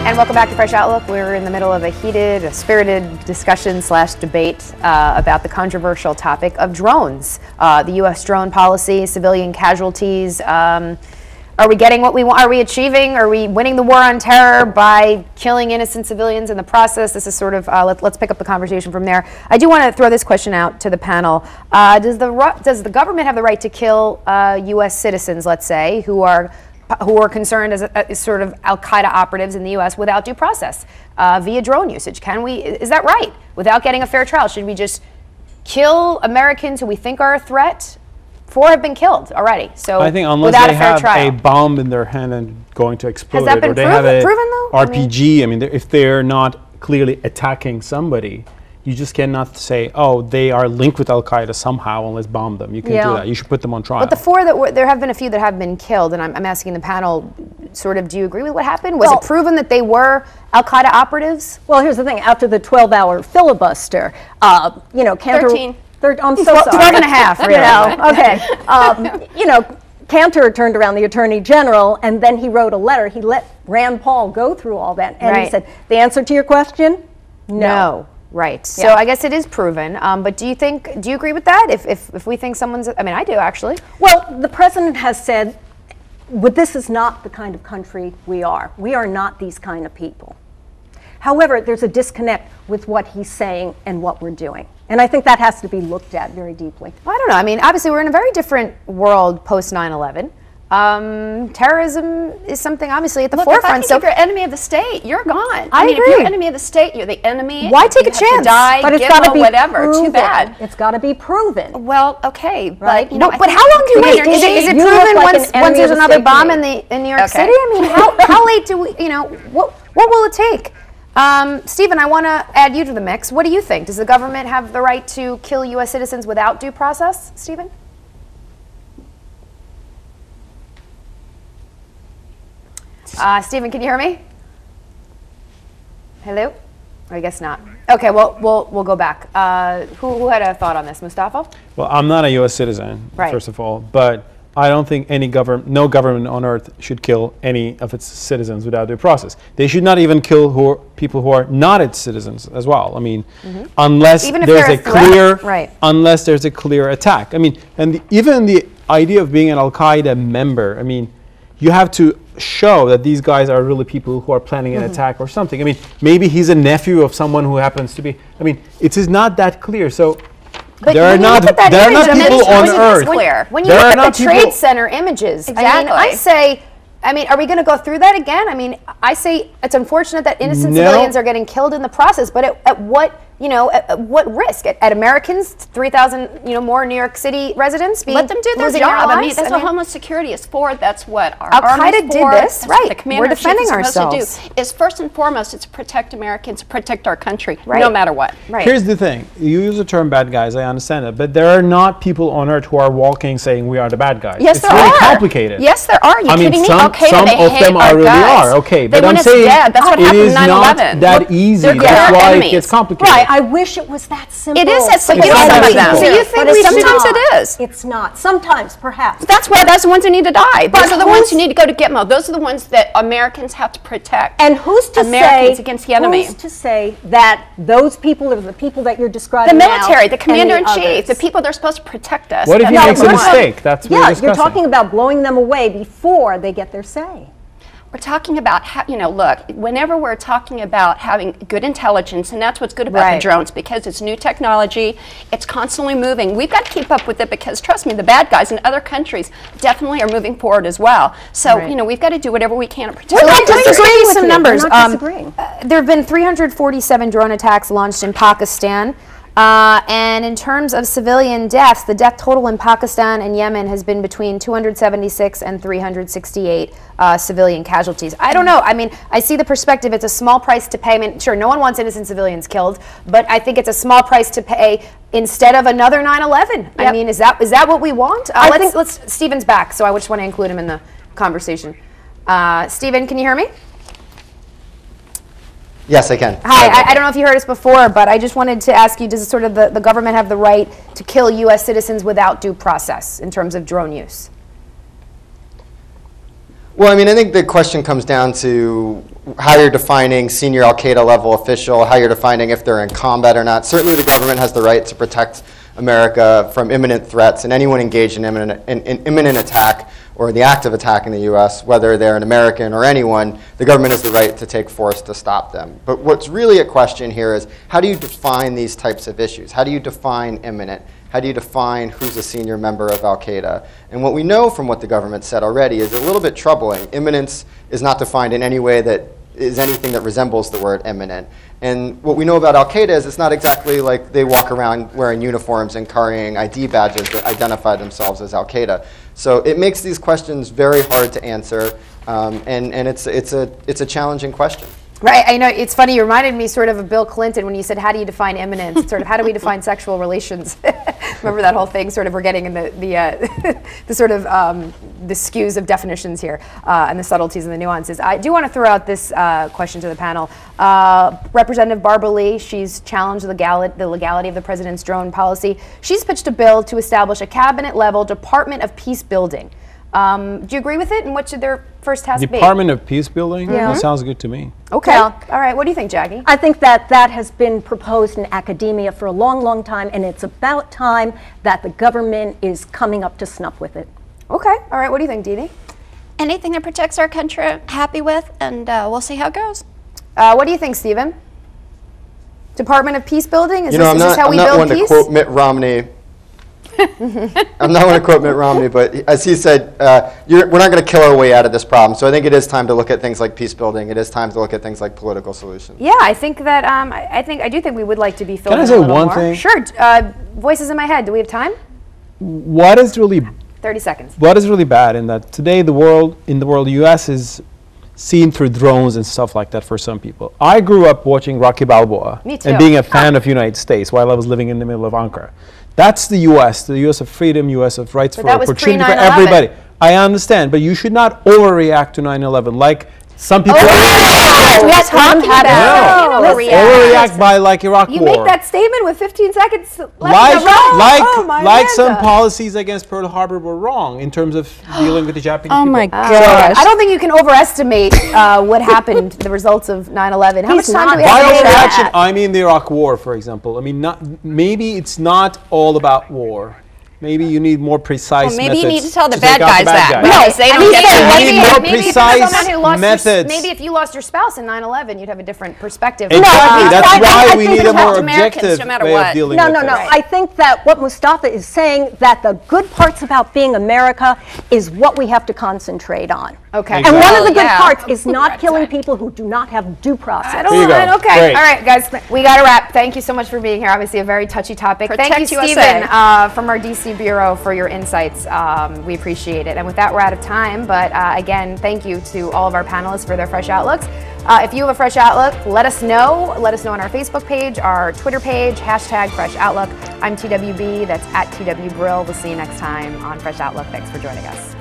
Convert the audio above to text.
And welcome back to Fresh Outlook. We're in the middle of a heated, spirited discussion / debate about the controversial topic of drones. The U.S. drone policy, civilian casualties. Are we getting what we want? Are we achieving? Are we winning the war on terror by killing innocent civilians in the process? This is sort of, let's pick up the conversation from there. I do want to throw this question out to the panel. Does the government have the right to kill U.S. citizens, let's say, who are concerned as sort of al-Qaeda operatives in the U.S. without due process via drone usage? Is that right? Without getting a fair trial, should we just kill Americans who we think are a threat? 4 have been killed already. So I think unless they have a bomb in their hand and going to explode Has that been or they proven, have a though? RPG, I mean, if they're not clearly attacking somebody, you just cannot say, oh, they are linked with Al-Qaeda somehow, and let's bomb them. You can do that. You should put them on trial. But the 4 there have been a few that have been killed, and I'm asking the panel, sort of, do you agree with what happened? Was it proven that they were Al-Qaeda operatives? Well, here's the thing. After the 12-hour filibuster, Cantor... 13. I'm so sorry. 12 and a half, really. Okay. Cantor turned around the Attorney General, and then he wrote a letter. He let Rand Paul go through all that, and he said, the answer to your question? No. Right. Yeah. So I guess it is proven. But do you agree with that? If we think someone's, I mean, I do actually. Well, the president has said, this is not the kind of country we are. We are not these kind of people. However, there's a disconnect with what he's saying and what we're doing. And I think that has to be looked at very deeply. Well, I don't know. I mean, obviously, we're in a very different world post 9/11. Terrorism is something obviously at the forefront. So if you're enemy of the state, you're gone. I agree. If you're enemy of the state, you're the enemy. Why take a chance? But it's got to be whatever. Proven. Too bad. It's got to be proven. Well, okay, right? But but how long do we wait? Is it proven once there's another bomb in New York City? I mean, how late do we? What will it take? Stephen, I want to add you to the mix. What do you think? Does the government have the right to kill U.S. citizens without due process, Stephen? Stephen, can you hear me? Hello? I guess not. Okay, well, we'll go back. Who had a thought on this? Mustafa? Well, I'm not a U.S. citizen, first of all, but I don't think no government on earth should kill any of its citizens without due process. They should not even kill people who are not its citizens as well. I mean, unless there's a clear attack. I mean, and even the idea of being an Al-Qaeda member, I mean, you have to show that these guys are really people who are planning an attack or something. I mean, maybe he's a nephew of someone who happens to be. I mean, it is not that clear. So. But there are not people on Earth. When you look at the Trade Center images, exactly. I mean, are we going to go through that again? I mean, I say it's unfortunate that innocent civilians are getting killed in the process, but at what, at what risk? At Americans, 3,000, more New York City residents? Let them do their job. I mean, that's what Homeland Security is for. That's what our Al-Qaeda did this, right? We're defending ourselves. Is first and foremost, it's to protect Americans, protect our country, no matter what. Right. Here's the thing. You use the term bad guys, I understand it, but there are not people on Earth who are walking saying we are the bad guys. Yes, there are. It's really complicated. Yes, there are. I mean, some of them really are. Okay, but I'm saying it is not that easy. That's why it gets complicated. Right. I wish it was that simple. It is that simple. So you think sometimes it is. It's not. Sometimes, perhaps. That's the ones who need to die. Those are the ones who need to go to Gitmo. Those are the ones that Americans have to protect. And who's to Americans against the enemy? Who's to say that those people are the people that you're describing now? The military, the commander-in-chief, the people that are supposed to protect us. What if he makes a mistake? That's what we're discussing. You're talking about blowing them away before they get their say. We're talking about, look, whenever we're talking about having good intelligence, and that's what's good about the drones, because it's new technology, it's constantly moving. We've got to keep up with it because, trust me, the bad guys in other countries definitely are moving forward as well. So, we've got to do whatever we can to protect. We're not disagreeing with some numbers. There have been 347 drone attacks launched in Pakistan. And in terms of civilian deaths, the death total in Pakistan and Yemen has been between 276 and 368 civilian casualties. I don't know. I mean, I see the perspective. It's a small price to pay. I mean, sure, no one wants innocent civilians killed, but I think it's a small price to pay instead of another 9/11. Yep. I mean, is that what we want? Stephen's back, so I just want to include him in the conversation. Stephen, can you hear me? Yes, I can. Hi, I don't know if you heard us before, but I just wanted to ask you, does sort of the government have the right to kill U.S. citizens without due process in terms of drone use? Well, I mean, I think the question comes down to how you're defining senior Al-Qaeda level official, how you're defining if they're in combat or not. Certainly the government has the right to protect America from imminent threats, and anyone engaged in imminent attack or the act of attack in the U.S., whether they're an American or anyone, the government has the right to take force to stop them. But what's really at question here is, how do you define these types of issues? How do you define imminent? How do you define who's a senior member of Al-Qaeda? And what we know from what the government said already is a little bit troubling. Imminence is not defined in any way that is anything that resembles the word imminent. And what we know about Al-Qaeda is it's not exactly like they walk around wearing uniforms and carrying ID badges that identify themselves as Al-Qaeda. So it makes these questions very hard to answer, and it's a challenging question. Right, I know, it's funny, you reminded me sort of Bill Clinton when you said, how do you define imminence? It's sort of, how do we define sexual relations? Remember that whole thing, sort of, we're getting in the sort of, the skews of definitions here, and the subtleties and the nuances. I do want to throw out this question to the panel. Representative Barbara Lee, she's challenged the legality of the president's drone policy. She's pitched a bill to establish a cabinet-level Department of Peace Building. Do you agree with it, and what should their first task be? Department of Peace Building? Yeah. That sounds good to me. Okay, all right, what do you think, Jackie? I think that that has been proposed in academia for a long, long time, and it's about time that the government is coming up to snuff with it. Okay, all right, what do you think, Dee Dee? Anything that protects our country, I'm happy with, and we'll see how it goes. What do you think, Stephen? Department of Peace Building? Is You know, this how we build I'm not one peace? to quote Mitt Romney. I'm not going to quote Mitt Romney, but as he said, we're not going to kill our way out of this problem. So I think it is time to look at things like peace building. It is time to look at things like political solutions. Yeah, I think that I do think we would like to be filled Can I in say a little one more. thing? Sure. Voices in my head. Do we have time? What is really 30 seconds. What is really bad in that today the U.S. is seen through drones and stuff like that for some people. I grew up watching Rocky Balboa Me too. and being a fan of United States while I was living in the middle of Ankara. That's the U.S., the U.S. of freedom, U.S. of rights for that was opportunity for pre-9/11. everybody. I understand, but you should not overreact to 9/11 like some people We are talking about No. overreact by like Iraq You War. make that statement with 15 seconds left. like in the row. like some policies against Pearl Harbor were wrong in terms of dealing with the Japanese people. my I don't think you can overestimate what happened, the results of 9/11. How much time do we By have to overreaction, I mean the Iraq War, for example. I mean, maybe it's not all about war. Maybe you need more precise Well, maybe you methods need to tell the take bad out guys that. Because they don't get saying the we need money. more maybe if precise someone who lost methods. maybe if you lost your spouse in 9/11, you'd have a different perspective. Exactly. That's I why we think need a protect more Americans objective no matter way what. of dealing No, with no, this. no. I think that what Mustafa is saying, that the good parts about being America is what we have to concentrate on. Okay. And one of the good Yeah. parts is not Right, killing right. people who do not have due process. I don't There you know. go. Okay. Great. All right, guys. We got to wrap. Thank you so much for being here. Obviously, a very touchy topic. Thank Protect you, USA. Stephen, from our DC Bureau for your insights. We appreciate it. And with that, we're out of time. But again, thank you to all of our panelists for their fresh outlooks. If you have a fresh outlook, let us know. Let us know on our Facebook page, our Twitter page, #FreshOutlook. I'm TWB. That's @TWGrill. We'll see you next time on Fresh Outlook. Thanks for joining us.